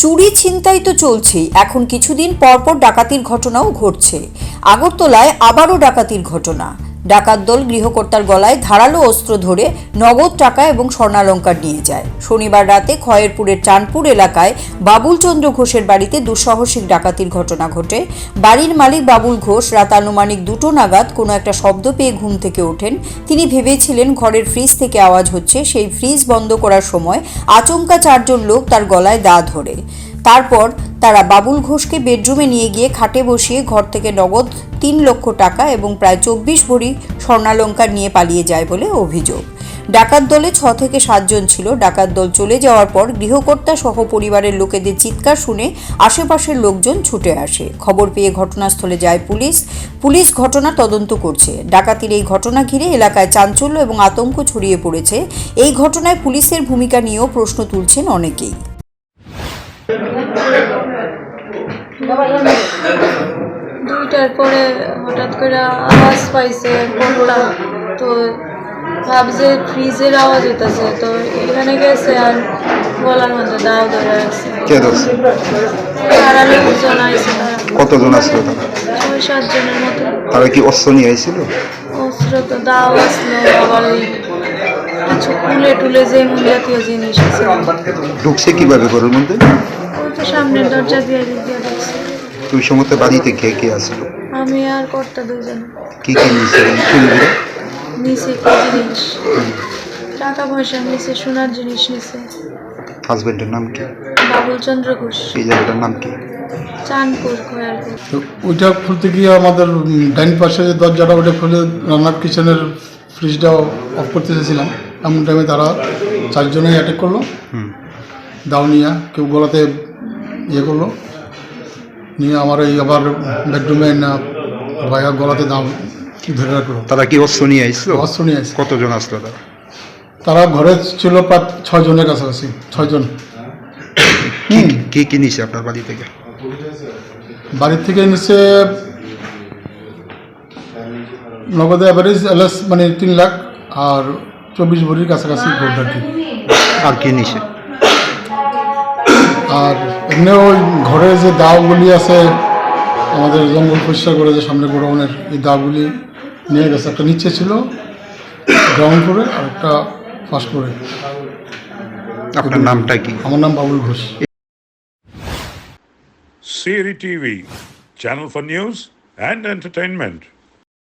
চুরি ছিনতাই তো চলছেই, এখন কিছুদিন পরপর ডাকাতির ঘটনাও ঘটছে। আগরতলায় আবারও ডাকাতির ঘটনা। ডাকাত দল গৃহকর্তার গলায় ধারালো অস্ত্র ধরে নগদ টাকা এবং স্বর্ণালংকার নিয়ে যায়। শনিবার রাতে খয়েরপুরের চাঁদপুর এলাকায় বাবুল চন্দ্র ঘোষের বাড়িতে দুঃসাহসিক ডাকাতির ঘটনা ঘটে। বাড়ির মালিক বাবুল ঘোষ রাত আনুমানিক 2টো নাগাদ কোনো একটা শব্দ পেয়ে ঘুম থেকে ওঠেন। তিনি ভেবেছিলেন ঘরের ফ্রিজ থেকে আওয়াজ হচ্ছে। সেই ফ্রিজ বন্ধ করার সময় আচমকা 4 জন লোক তার গলায় দা ধরে। তারপর তারা বাবুল ঘোষকে বেডরুমে নিয়ে গিয়ে খাটে বসিয়ে ঘর থেকে নগদ 3 লক্ষ টাকা এবং প্রায় 24 ভরি স্বর্ণালংকার নিয়ে পালিয়ে যায় বলে অভিযোগ। ডাকাত দলে 6 থেকে 7 জন ছিল। ডাকাত দল চলে যাওয়ার পর গৃহকর্তা সহ পরিবারের লোকেদের চিৎকার শুনে আশেপাশের লোকজন ছুটে আসে। খবর পেয়ে ঘটনাস্থলে যায় পুলিশ ঘটনা তদন্ত করছে। ডাকাতির এই ঘটনা ঘিরে এলাকায় চাঞ্চল্য এবং আতঙ্ক ছড়িয়ে পড়েছে। এই ঘটনায় পুলিশের ভূমিকা নিয়েও প্রশ্ন তুলছেন অনেকেই। 2টার পরে হঠাৎ করে আওয়াজ পাইছে কোনটা, তো ভাবছে ফ্রিজের আওয়াজ হইতেছে, তো এখানে গেছে আর গলার মধ্যে দাও ধরে আছে। তারা লোকজন আইছে। কতজন আসলো তারা? 6-7 জনের মতো। তারা কি অস্ত্র নিয়ে আইছিল? অস্ত্র তো দাও আসলো, আবার ওই কিছু টুলে যে জাতীয় জিনিস আছে। ঢুকছে কিভাবে ঘরের মধ্যে? ওই তো সামনের দরজা দিয়ে ঢুকছে। তুই সময় বাড়িতে কে আসলো? আমি আর কর্তা 2 জন। কি নিয়েছে? নিচে কি জিনিস, টাকা পয়সা নিচে, সোনার জিনিস নিচে। হাজবেন্ডের নাম কি? বাবুল চন্দ্র ঘোষ। এই জায়গাটার নাম কি? চাঁদপুর খয়েরপুর। ওইটা খুলতে গিয়ে আমাদের ডাইন পাশে যে দরজাটা ওটা খুলে রান্নার কিচেনের ফ্রিজটা অফ করতে চেয়েছিলাম। এমন টাইমে তারা 4 জনেই অ্যাটাক করলো। দাও নিয়ে কেউ গলাতে করলো, নিয়ে আমার এই আবার বেডরুমে না ভাইয়া গলাতে দাও ধরে রাখলো। তারা কি অস্ত্র নিয়ে আসলো? অস্ত্র নিয়ে আসছে। কতজন আসলো তারা? তারা ঘরে ছিল প্রায় 6 জনের কাছাকাছি। 6 জন। কি নিছে আপনার বাড়ি থেকে? বাড়ির থেকে নিচে নগদে অ্যাভারেজ এলএস মানে 3 লাখ আর 24 ভরির কাছাকাছি গোল্ড আর কি। আর কি নিছে? আর এমনি ওই ঘরে যে দাওগুলি আছে আমাদের জঙ্গল পরিষ্কার করে যে সামনে গোডাউনের, এই দাওগুলি নিয়ে গেছে। একটা নিচে ছিল গ্রাউন্ড ফ্লোরে আর একটা ফার্স্ট ফ্লোরে। আপনার নামটা কি? আমার নাম Babul Ghosh. Siri TV, channel for news and entertainment.